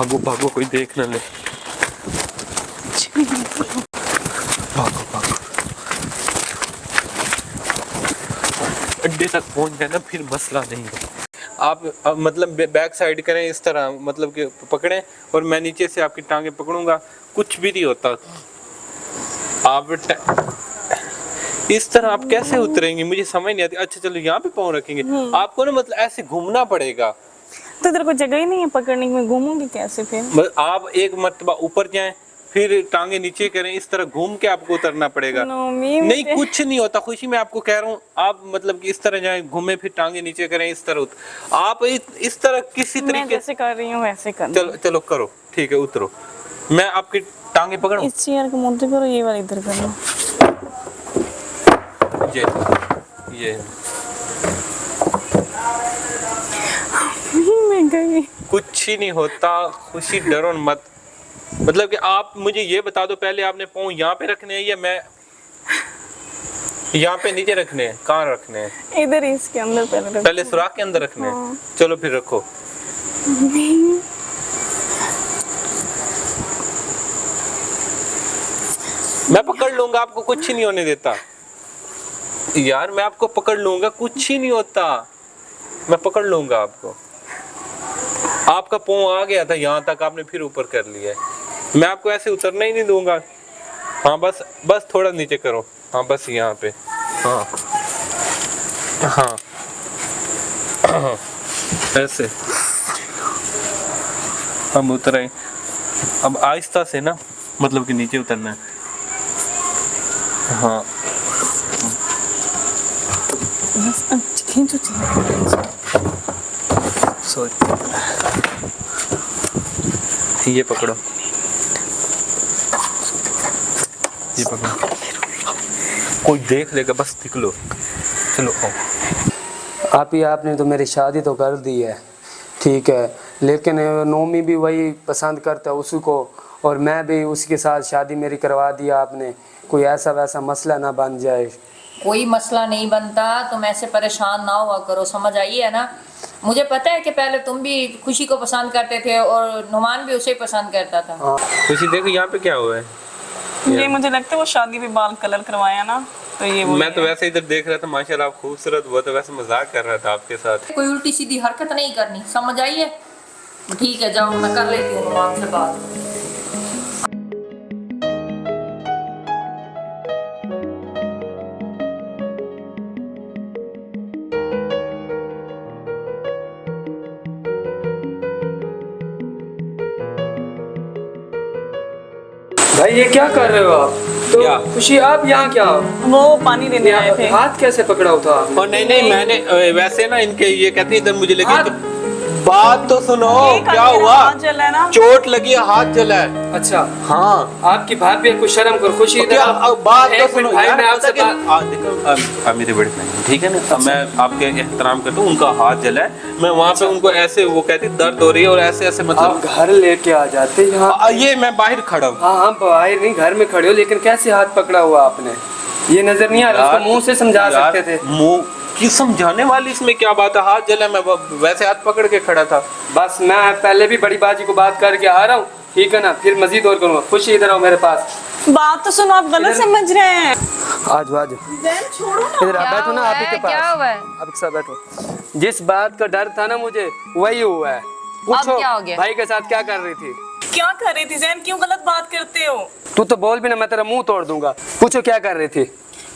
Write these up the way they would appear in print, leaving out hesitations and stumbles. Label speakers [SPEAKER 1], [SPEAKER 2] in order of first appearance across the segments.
[SPEAKER 1] भागो भागो, कोई देख ना ले। भागो भागो, अड्डे तक पहुंच गए ना, फिर मसला नहीं है। आप मतलब बैक साइड करें इस तरह, मतलब कि पकड़ें और मैं नीचे से आपकी टांगे पकड़ूंगा, कुछ भी नहीं होता। आप इस तरह आप कैसे उतरेंगे, मुझे समझ नहीं आती। अच्छा चलो यहाँ पे पाँव रखेंगे, आपको ना मतलब ऐसे घूमना पड़ेगा।
[SPEAKER 2] तो इधर कोई जगह ही नहीं है पकड़ने की, मैं घूमूंगी कैसे फिर?
[SPEAKER 1] आप एक मर्तबा ऊपर जाएं, फिर टांगे नीचे करें, इस तरह घूम के आपको उतरना पड़ेगा। नहीं कुछ नहीं होता, खुशी मैं आपको कह रहा हूँ। आप मतलब कि इस तरह जाएं, घूमे, फिर टांगे नीचे करें, इस तरह आप इस तरह किसी तरीके
[SPEAKER 2] जैसे कर रही हूँ वैसे कर।
[SPEAKER 1] चलो चलो करो, ठीक है उतरो, मैं आपकी टांगे पकड़ूं।
[SPEAKER 2] इस चेयर को मुद्दे करो, ये वाला इधर करो।
[SPEAKER 1] ये
[SPEAKER 2] मैं गई।
[SPEAKER 1] कुछ ही नहीं होता खुशी, डरो मत। मतलब कि आप मुझे ये बता दो, पहले आपने पाँव यहाँ पे रखने हैं या मैं यहाँ पे नीचे रखने हैं? कहाँ रखने हैं?
[SPEAKER 2] इधर इसके अंदर
[SPEAKER 1] पहले सुराख के अंदर रखने हैं। चलो फिर रखो। मैं पकड़ लूंगा, आपको कुछ ही नहीं होने देता यार, मैं आपको पकड़ लूंगा, कुछ ही नहीं होता, मैं पकड़ लूंगा आपको। आपका पाँव आ गया था यहाँ तक, आपने फिर ऊपर कर लिया है, मैं आपको ऐसे उतरना ही नहीं दूंगा। हाँ बस बस थोड़ा नीचे करो, हाँ बस यहाँ पे, हाँ हाँ हाँ ऐसे। हम उतरे, अब आहिस्ता से ना, मतलब कि नीचे उतरना है। हाँ ये पकड़ो, ये पकड़ो, कोई देख लेगा, बस निकलो, चलो आओ।
[SPEAKER 3] आपने तो मेरी शादी तो कर दी है, ठीक है, लेकिन नोमी भी वही पसंद करता है उसी को, और मैं भी उसके साथ शादी मेरी करवा दी आपने। कोई ऐसा वैसा मसला ना बन जाए।
[SPEAKER 4] कोई मसला नहीं बनता, तुम ऐसे परेशान ना हुआ करो, समझ आई है ना? मुझे पता है कि पहले तुम भी खुशी को पसंद करते थे और नुमान भी उसे पसंद करता था।
[SPEAKER 1] खुशी देखो यहाँ पे क्या हुआ है।
[SPEAKER 2] ये मुझे लगता है वो शादी पे बाल कलर करवाया ना, तो ये
[SPEAKER 1] मैं तो वैसे इधर देख रहा था, माशाल्लाह आप खूबसूरत हुआ, तो वैसे मजाक कर रहा था आपके साथ।
[SPEAKER 4] कोई उल्टी सीधी हरकत नहीं करनी, समझ आई है? ठीक है जाओ, मैं कर लेती हूँ नुमान से बात।
[SPEAKER 3] भाई ये क्या कर रहे हो आप? तो
[SPEAKER 1] क्या?
[SPEAKER 3] खुशी आप यहाँ क्या हो?
[SPEAKER 2] वो पानी देने आए थे।
[SPEAKER 3] हाथ कैसे पकड़ा था आपने?
[SPEAKER 1] और नहीं मैंने वैसे ना इनके ये कहते हैं इधर मुझे लगी, बात तो सुनो, क्या हुआ?
[SPEAKER 2] हाथ जला है ना?
[SPEAKER 1] चोट लगी है, हाथ जला है।
[SPEAKER 3] अच्छा
[SPEAKER 1] हाँ
[SPEAKER 3] आपकी भाभी है, कुछ शर्म कर। खुशी
[SPEAKER 1] बात तो सुनो
[SPEAKER 3] भाई,
[SPEAKER 1] यार,
[SPEAKER 3] मैं आपसे
[SPEAKER 1] देखो मेरे बड़े भाई, ठीक है ना, मैं आपके एहतराम करता हूँ, उनका हाथ जला है, मैं वहाँ पे उनको ऐसे, वो कहती दर्द हो रही है और ऐसे ऐसे, मतलब
[SPEAKER 3] आप घर लेके आ जाते यहाँ।
[SPEAKER 1] ये मैं बाहर खड़ा हूँ।
[SPEAKER 3] हाँ हाँ बाहर नहीं, घर में खड़े हो, लेकिन कैसे हाथ पकड़ा हुआ आपने? ये नजर नहीं आ रहा, मुंह से समझा सकते थे।
[SPEAKER 1] मुंह की समझाने वाली इसमें क्या बात है? हाथ जला, मैं वैसे हाथ पकड़ के खड़ा था।
[SPEAKER 3] बस मैं पहले भी बड़ी बाजी को बात करके आ रहा हूँ, ठीक है ना, फिर मजीद और करूँगा। खुशी इधर आओ मेरे पास।
[SPEAKER 2] बात तो सुनो, आप गलत समझ रहे हैं।
[SPEAKER 3] आज
[SPEAKER 2] छोड़ो ना।
[SPEAKER 3] इधर आप बैठो ना, आप ही के पास।
[SPEAKER 4] क्या हुआ है?
[SPEAKER 3] आप एक साथ बैठो। जिस बात का डर था ना मुझे, वही हुआ है। पूछो
[SPEAKER 4] क्या हो गया?
[SPEAKER 3] भाई के साथ क्या कर रही थी?
[SPEAKER 2] क्या कर रही थी जैन? क्यों गलत बात करते हो?
[SPEAKER 3] तू तो बोल भी ना, मैं तेरा मुंह तोड़ दूंगा। पूछो क्या कर रही थी?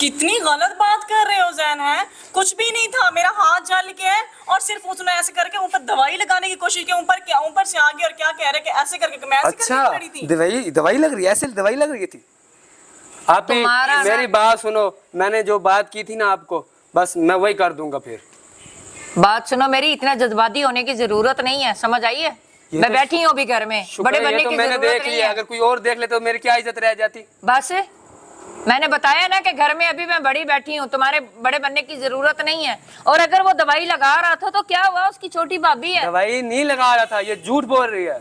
[SPEAKER 2] कितनी गलत बात कर रहे हो जैन? है कुछ भी नहीं था, मेरा हाथ जल के है और सिर्फ उसने ऐसे करके ऊपर दवाई लगाने की कोशिश की, ऊपर क्या, ऊपर से आगे, और क्या कह रहे कि ऐसे करके मैं ऐसे
[SPEAKER 3] अच्छा
[SPEAKER 2] करके खड़ी थी।
[SPEAKER 3] दवाई लग रही है, ऐसे दवाई लग रही थी? आप ही मेरी बात सुनो, मैंने जो बात की थी ना आपको, बस मैं वही कर दूंगा। फिर
[SPEAKER 4] बात सुनो मेरी, इतना जज्बाती होने की जरूरत नहीं है, समझ आई है? मैं बैठी हूँ अभी घर में, बड़े बनने की
[SPEAKER 3] मैंने
[SPEAKER 4] जरूरत
[SPEAKER 3] देख
[SPEAKER 4] नहीं
[SPEAKER 3] लिया,
[SPEAKER 4] है।
[SPEAKER 3] अगर कोई और देख ले तो मेरी क्या इज्जत रह जाती?
[SPEAKER 4] बस मैंने बताया ना कि घर में अभी मैं बड़ी बैठी हूँ, तुम्हारे बड़े बनने की जरूरत नहीं है। और अगर वो दवाई लगा रहा था तो क्या हुआ, उसकी छोटी भाभी है।
[SPEAKER 3] दवाई नहीं लगा रहा था, ये झूठ बोल रही है।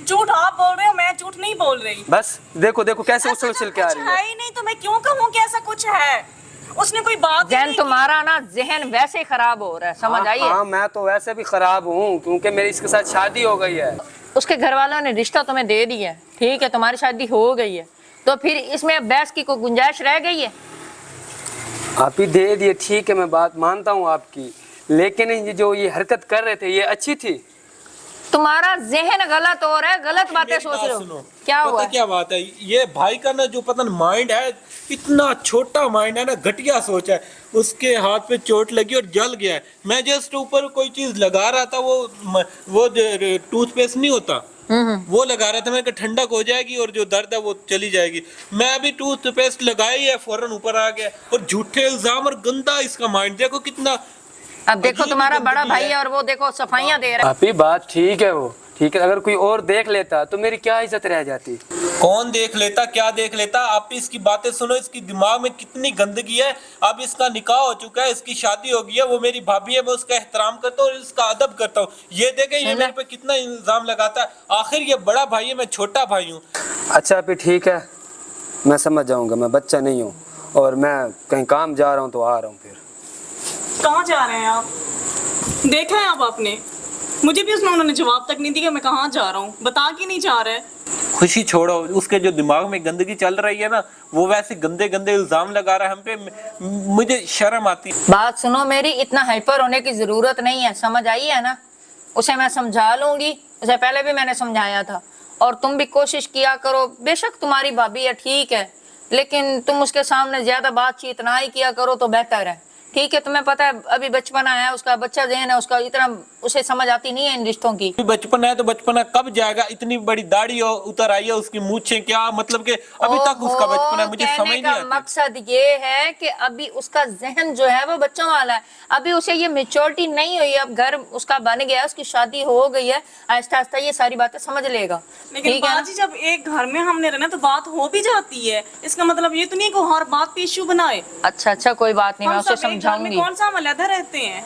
[SPEAKER 2] झूठ आप बोल रहे हो, मैं झूठ नहीं बोल रही।
[SPEAKER 3] बस देखो देखो कैसे उछल उछल के आ रही
[SPEAKER 2] है ही नहीं, तो मैं क्यों कहूँ कि ऐसा कुछ है? उसने कोई बात
[SPEAKER 4] जहन तुम्हारा ना जहन वैसे खराब हो रहा है, समझ आई है?
[SPEAKER 3] हाँ मैं तो वैसे भी खराब हूँ, क्योंकि मेरी इसके साथ शादी हो गई है।
[SPEAKER 4] उसके घर वालों ने रिश्ता तुम्हें दे दिया है, ठीक है, तुम्हारी शादी हो गई है, तो फिर इसमें अब बहस की कोई गुंजाइश रह गई है?
[SPEAKER 3] आप ही दे दिए, ठीक है, मैं बात मानता हूँ आपकी, लेकिन ये जो ये हरकत कर रहे थे ये अच्छी थी?
[SPEAKER 4] तुम्हारा जहन गलत हो रहा है, गलत बातें सोच रहे हो। क्या हुआ?
[SPEAKER 1] पता क्या बात है, ये भाई का ना जो पता माइंड है, इतना छोटा माइंड है ना, घटिया सोच है। उसके हाथ पे चोट लगी और जल गया है। मैं जस्ट ऊपर कोई चीज लगा रहा था, वो टूथपेस्ट नहीं होता, वो लगा रहा था, मैं कहा ठंडक हो जाएगी और जो दर्द है वो चली जाएगी। मैं अभी टूथपेस्ट लगाई है, फौरन ऊपर आ गया। और झूठे इल्जाम और गंदा इसका माइंड, देखो कितना।
[SPEAKER 4] अब देखो तुम्हारा बड़ा भाई है और वो देखो सफाइयां दे रहा है।
[SPEAKER 3] आप ही बात ठीक है, वो ठीक है, अगर कोई और देख लेता तो मेरी क्या इज्जत रह जाती?
[SPEAKER 1] कौन देख लेता, क्या देख लेता? आप इसकी बातें सुनो, इसकी दिमाग में कितनी गंदगी है। अब इसका निकाह हो चुका है, इसकी शादी हो गई है, वो मेरी भाभी है, मैं उसका एहतराम करता हूँ और इसका अदब करता हूँ। ये देखे ये मेरे पे कितना इल्जाम लगाता है। आखिर ये बड़ा भाई है, मैं छोटा भाई हूँ।
[SPEAKER 3] अच्छा आप ही ठीक है, मैं समझ जाऊंगा, मैं बच्चा नहीं हूँ और मैं कहीं काम जा रहा हूँ तो आ रहा हूँ। फिर
[SPEAKER 2] कहाँ जा रहे हैं आप? देखा है आप आपने? मुझे भी उन्होंने जवाब तक नहीं दिया मैं कहाँ जा रहा हूँ, बता के नहीं जा रहा है।
[SPEAKER 1] खुशी छोड़ो, उसके जो दिमाग में गंदगी चल रही है ना, वो वैसे गंदे गंदे इल्जाम लगा रहा है हम पे। मुझे शर्म आती है।
[SPEAKER 4] बात सुनो मेरी, इतना हाइपर होने की जरूरत नहीं है, समझ आई है ना? उसे मैं समझा लूंगी, उसे पहले भी मैंने समझाया था। और तुम भी कोशिश किया करो, बेशक तुम्हारी भाभी है ठीक है, लेकिन तुम उसके सामने ज्यादा बातचीत ना ही किया करो तो बेहतर है, ठीक है? तुम्हें पता है अभी बचपना है उसका, बच्चा जहन है उसका, इतना उसे समझ आती नहीं है इन रिश्तों की।
[SPEAKER 1] बचपन है तो बचपना कब जाएगा? इतनी बड़ी दाढ़ी उतर आई है उसकी, मूछें, क्या मतलब कि अभी तक उसका बचपन है, मुझे समझ नहीं आती।
[SPEAKER 4] मकसद ये है कि अभी उसका जहन जो है वो बच्चों वाला है, अभी उसे ये मेच्योरिटी नहीं हुई। अब घर उसका बन गया है, उसकी शादी हो गई है, आहिस्ता आहिस्ता ये सारी बातें समझ लेगा।
[SPEAKER 2] लेकिन बाजी जब एक घर में हमने रहना तो बात हो भी जाती है, इसका मतलब ये तो नहीं कि हर बात पे इश्यू बनाए।
[SPEAKER 4] अच्छा कोई बात नहीं, मैं उसे समझाऊंगी।
[SPEAKER 2] कौन सा हम अलग रहते हैं?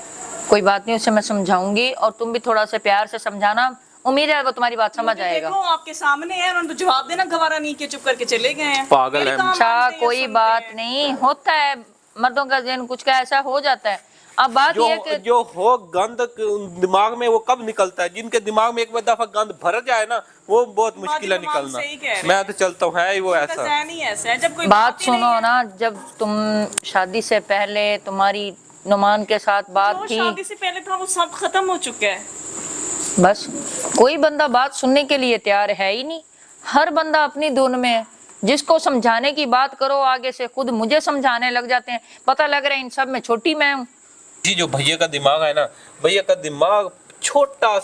[SPEAKER 4] कोई बात नहीं, उसे मैं समझाऊंगी और तुम भी थोड़ा सा प्यार से समझाना, उम्मीद है वो तुम्हारी बात समझ आएगा।
[SPEAKER 2] देखो आपके सामने है, उन्होंने तो जवाब देना गवारा नहीं किया, चुप करके चले गए हैं।
[SPEAKER 1] पागल है।
[SPEAKER 4] अच्छा कोई बात नहीं, होता है, मर्दों का जहन कुछ का ऐसा हो जाता है। अब बात ये कि
[SPEAKER 1] जो हो गंद दिमाग में वो कब निकलता है? जिनके दिमाग में एक बार दफा गंद भर जाए ना, वो बहुत मुश्किल है निकलना। मैं तो चलता हूँ, है वो ऐसा।
[SPEAKER 2] जब कोई
[SPEAKER 4] बात सुनो ना, जब तुम शादी से पहले तुम्हारी नुमान के साथ बात की,
[SPEAKER 2] शादी से पहले था वो सब खत्म हो चुका है।
[SPEAKER 4] बस कोई बंदा बात सुनने के लिए तैयार है ही नहीं, हर बंदा अपनी धुन में है। जिसको समझाने की बात करो आगे से खुद मुझे समझाने लग जाते हैं, पता लग रहा है इन सब में छोटी मैं हूँ।
[SPEAKER 1] जी जो भैया का दिमाग है ना, भैया का दिमाग छोटा,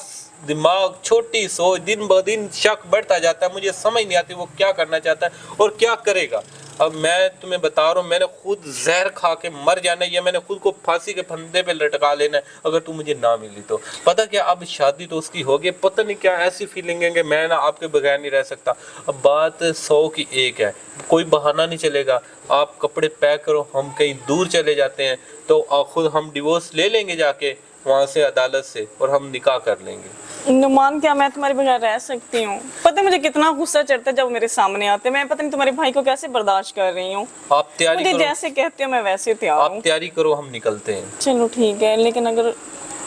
[SPEAKER 1] दिमाग छोटी सोच, दिन ब दिन शक बढ़ता जाता है। मुझे समझ नहीं आती वो क्या करना चाहता है और क्या करेगा। अब मैं तुम्हें बता रहा हूँ, मैंने खुद जहर खा के मर जाना है या मैंने खुद को फांसी के फंदे पे लटका लेना है अगर तू मुझे ना मिली तो। पता क्या, अब शादी तो उसकी हो गई, पता नहीं क्या ऐसी फीलिंग है कि मैं ना आपके बगैर नहीं रह सकता। अब बात 100 की 1 है, कोई बहाना नहीं चलेगा। आप कपड़े पैक करो, हम कहीं दूर चले जाते हैं, तो खुद हम डिवोर्स ले लेंगे जाके वहाँ से अदालत से और हम निकाह कर लेंगे।
[SPEAKER 2] नुमान क्या मैं तुम्हारे बगैर रह सकती हूँ? पता है मुझे कितना गुस्सा चढ़ता है जब मेरे सामने आते हैं। मैं पता नहीं तुम्हारे भाई को कैसे बर्दाश्त कर रही हूँ।
[SPEAKER 1] आप तैयारी करो,
[SPEAKER 2] जैसे कहते हो मैं वैसे तैयार हूँ।
[SPEAKER 1] आप तैयारी करो, हम निकलते हैं।
[SPEAKER 2] चलो ठीक है, लेकिन अगर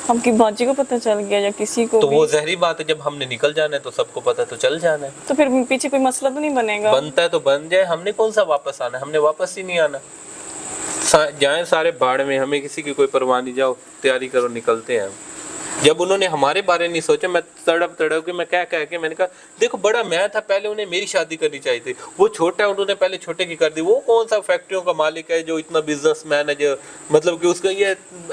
[SPEAKER 2] हमकी बाजी को पता चल गया या किसी को
[SPEAKER 1] तो
[SPEAKER 2] भी,
[SPEAKER 1] वो जहरी बात है, जब हमने निकल जाना है तो सबको पता तो चल जाना है।
[SPEAKER 2] तो फिर पीछे कोई मसला तो नहीं बनेगा?
[SPEAKER 1] बनता है तो बन जाए, हमने कौन सा वापस आना है? हमने वापस ही नहीं आना। जाए सारे बाढ़ में, हमें किसी की कोई परवाह नहीं। जाओ तैयारी करो, निकलते हैं। जब उन्होंने हमारे बारे नहीं सोचा, मैं तड़प के मैं कह के मैंने कहा देखो बड़ा मैं था, पहले उन्हें मेरी शादी करनी चाहिए थी। वो छोटा है, उन्होंने पहले छोटे की कर दी। वो कौन सा फैक्ट्रियों का मालिक है जो इतना बिजनेसमैन है, जो मतलब कि उसका ये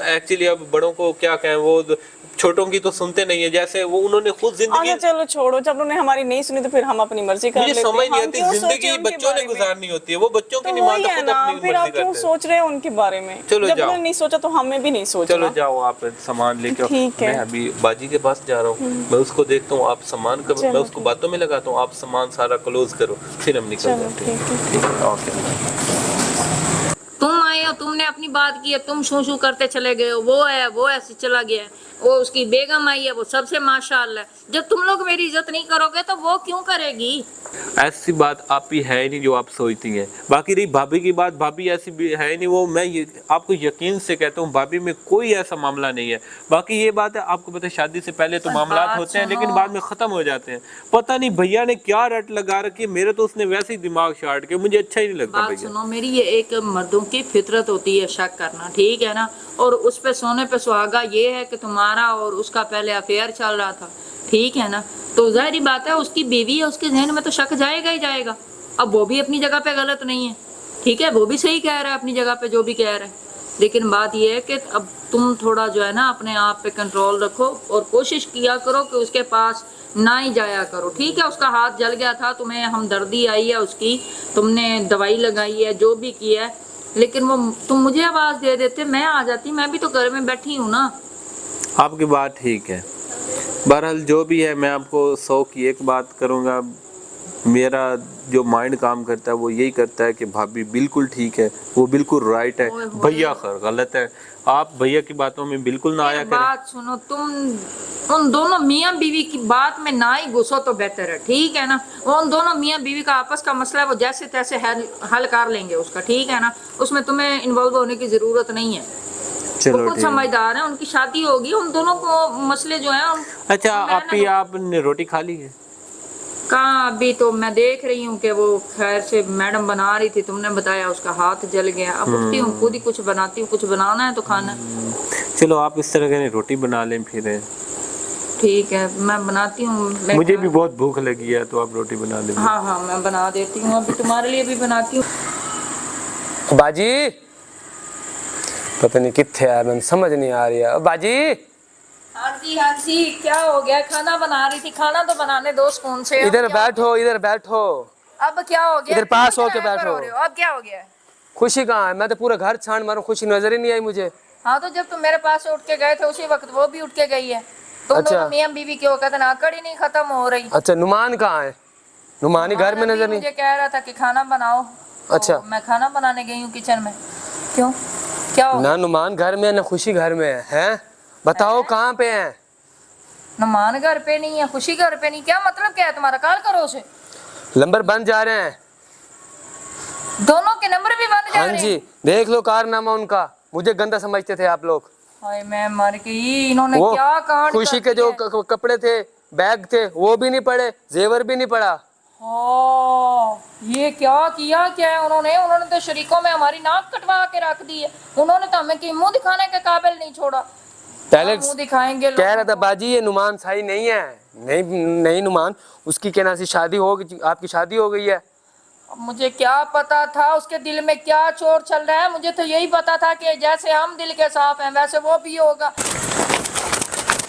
[SPEAKER 1] एक्चुअली अब बड़ों को क्या कहें, वो छोटों की तो सुनते नहीं है। जैसे वो उन्होंने खुद जिंदगी,
[SPEAKER 2] चलो छोड़ो, जब उन्होंने हमारी नहीं सुनी तो फिर हम अपनी मर्जी कर लेते हैं।
[SPEAKER 1] मुझे समझ नहीं आती, जिंदगी बच्चों ने गुजारनी होती है, वो बच्चों की नहीं मानते, खुद अपनी
[SPEAKER 2] फिर आप
[SPEAKER 1] मर्जी
[SPEAKER 2] क्यों
[SPEAKER 1] करते हैं।
[SPEAKER 2] सोच रहे हो उनके बारे में?
[SPEAKER 1] चलो
[SPEAKER 2] जब
[SPEAKER 1] जाओ,
[SPEAKER 2] उन्होंने नहीं सोचा तो हमें भी नहीं सोचना।
[SPEAKER 1] चलो जाओ, आप सामान लेके आओ।
[SPEAKER 2] ठीक है।
[SPEAKER 1] मैं अभी बाजी के पास जा रहा हूँ, मैं उसको देखता हूँ, आप सामान का, मैं उसको बातों में लगाता हूँ, आप सामान सारा क्लोज करो, फिर हम निकल जाते हैं। ठीक है, ओके।
[SPEAKER 4] तुम आए हो, तुमने अपनी बात की है, तुम शू शू करते चले गए हो, वो है वो ऐसे चला गया है, वो उसकी बेगम आई है, वो सबसे माशाअल्लाह। जब तुम लोग मेरी इज्जत नहीं करोगे तो वो क्यों करेगी?
[SPEAKER 1] ऐसी बात आप ही है ही नहीं जो आप सोचती हैं। बाकी रही भाभी की बात, भाभी ऐसी भी है ही नहीं, वो मैं ये आपको यकीन से कहता हूँ भाभी में कोई ऐसा मामला नहीं है। बाकी ये बात है, आपको पता है शादी से पहले तो मामलात होते हैं लेकिन बाद में ख़त्म हो जाते हैं। पता नहीं भैया ने क्या रट लगा रखी है, मेरे तो उसने वैसे ही दिमाग शाट के, मुझे अच्छा ही नहीं लगता
[SPEAKER 4] बात
[SPEAKER 1] भैया।
[SPEAKER 4] सुनो मेरी, ये एक मर्दों की फितरत होती है शक करना, ठीक है ना। और उस पे सोने पे सुहागा ये है कि तुम्हारा और उसका पहले अफेयर चल रहा था, ठीक है ना। तो जाहिर बात है उसकी बीवी है, उसके जहन में तो शक जाएगा ही जाएगा। अब वो भी अपनी जगह पे गलत नहीं है, ठीक है, वो भी सही कह रहा है अपनी जगह पे जो भी कह रहा है। लेकिन बात ये है कि अब तुम थोड़ा जो है ना अपने आप पे कंट्रोल रखो और कोशिश किया करो कि उसके पास ना ही जाया करो, ठीक है। उसका हाथ जल गया था, तुम्हें हमदर्दी आई है उसकी, तुमने दवाई लगाई है, जो भी किया है, लेकिन वो तुम मुझे आवाज़ दे देते, मैं आ जाती, मैं भी तो घर में बैठी हूँ ना।
[SPEAKER 1] आपकी बात ठीक है। बहरहाल जो भी है, मैं आपको 100 की एक बात करूँगा, मेरा जो माइंड काम करता है वो यही करता है कि भाभी बिल्कुल ठीक है, वो बिल्कुल राइट है, भैया गलत है। आप भैया की बातों में बिल्कुल ना आया
[SPEAKER 4] एक
[SPEAKER 1] करें।
[SPEAKER 4] बात सुनो, तुम उन दोनों मियाँ बीवी की बात में ना ही घुसो तो बेहतर है, ठीक है ना। वो उन दोनों मियाँ बीवी का आपस का मसला है, वो जैसे तैसे हल कर लेंगे उसका, ठीक है ना। उसमें तुम्हें इन्वॉल्व होने की जरूरत नहीं है। वो
[SPEAKER 1] चलो
[SPEAKER 4] खुद समझदार है, उनकी शादी होगी, उन दोनों को मसले जो है।
[SPEAKER 1] अच्छा, आपने रोटी खा ली है?
[SPEAKER 4] कहाँ, अभी तो मैं देख रही हूँ कि वो खैर से मैडम बना रही थी, तुमने बताया उसका हाथ जल गया। अब उठती हूँ, खुद ही कुछ बनाती हूँ, कुछ बनाना है तो खाना है।
[SPEAKER 1] चलो आप इस तरह की रोटी बना लें फिर।
[SPEAKER 4] ठीक है, मैं बनाती हूँ।
[SPEAKER 1] मुझे भी बहुत भूख लगी है, तो आप रोटी बना लें।
[SPEAKER 4] हाँ हाँ, मैं बना देती हूँ, अभी तुम्हारे लिए भी बनाती हूँ।
[SPEAKER 3] बाजी पता नहीं कितने है, मैंने समझ नहीं आ रही है। बाजी
[SPEAKER 4] हाँ जी, क्या हो गया? खाना बना रही थी, खाना तो बनाने दो स्पून से।
[SPEAKER 3] इधर बैठो, इधर बैठो।
[SPEAKER 4] अब क्या हो गया?
[SPEAKER 3] इधर पास होके बैठो।
[SPEAKER 4] अब क्या हो गया?
[SPEAKER 3] खुशी कहाँ है? मैं तो पूरा घर छान मारूं, खुशी नजर ही नहीं आई मुझे।
[SPEAKER 4] हाँ तो जब तुम मेरे पास से उठ के गए थे उसी वक्त वो भी उठ के गई है। तुम दोनों मियां बीवी क्यों कहते ना, कड़ी नहीं खत्म हो रही।
[SPEAKER 3] अच्छा, नुमान कहाँ है? नुमान ही घर में नजर नहीं।
[SPEAKER 4] मुझे कह रहा था कि खाना बनाओ।
[SPEAKER 3] अच्छा,
[SPEAKER 4] मैं खाना बनाने गई हूँ किचन में। क्यों, क्या हो?
[SPEAKER 3] ना नुमान घर में है ना खुशी घर में है? बताओ कहाँ पे है?
[SPEAKER 4] नुमान घर पे नहीं है, खुशी घर पे नहीं, क्या मतलब क्या है तुम्हारा? कॉल करो उसे।
[SPEAKER 3] नंबर बन जा रहे हैं,
[SPEAKER 4] दोनों के नंबर भी बन जा
[SPEAKER 3] हाँ
[SPEAKER 4] रहे हैं।
[SPEAKER 3] जी, देख लो कारनामा उनका। मुझे गंदा समझते थे आप लोग।
[SPEAKER 4] हाय मैं मर गई, इन्होंने
[SPEAKER 3] वो
[SPEAKER 4] क्या कहा?
[SPEAKER 3] खुशी के जो कपड़े थे, बैग थे, वो भी नहीं पड़े, जेवर भी नहीं पड़ा।
[SPEAKER 4] ये क्या किया क्या है उन्होंने तो शरीकों में हमारी नाक कटवा के रख दी है। उन्होंने तो हमें मुंह दिखाने के काबिल नहीं छोड़ा।
[SPEAKER 3] पहले
[SPEAKER 4] मुंह दिखाएंगे
[SPEAKER 3] कह रहा था बाजी ये नुमान सही नहीं है। नहीं नुमान, उसकी कहना सी शादी हो गई, आपकी शादी हो गई है।
[SPEAKER 4] मुझे क्या पता था उसके दिल में क्या चोर चल रहा है। मुझे तो यही पता था कि जैसे हम दिल के साफ हैं वैसे वो भी होगा।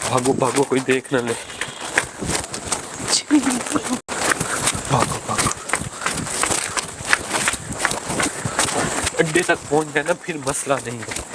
[SPEAKER 1] भागो भागो, कोई देख ना ले। भागो भागो, अड्डे तक पहुंच गए ना, फिर मसला नहीं है।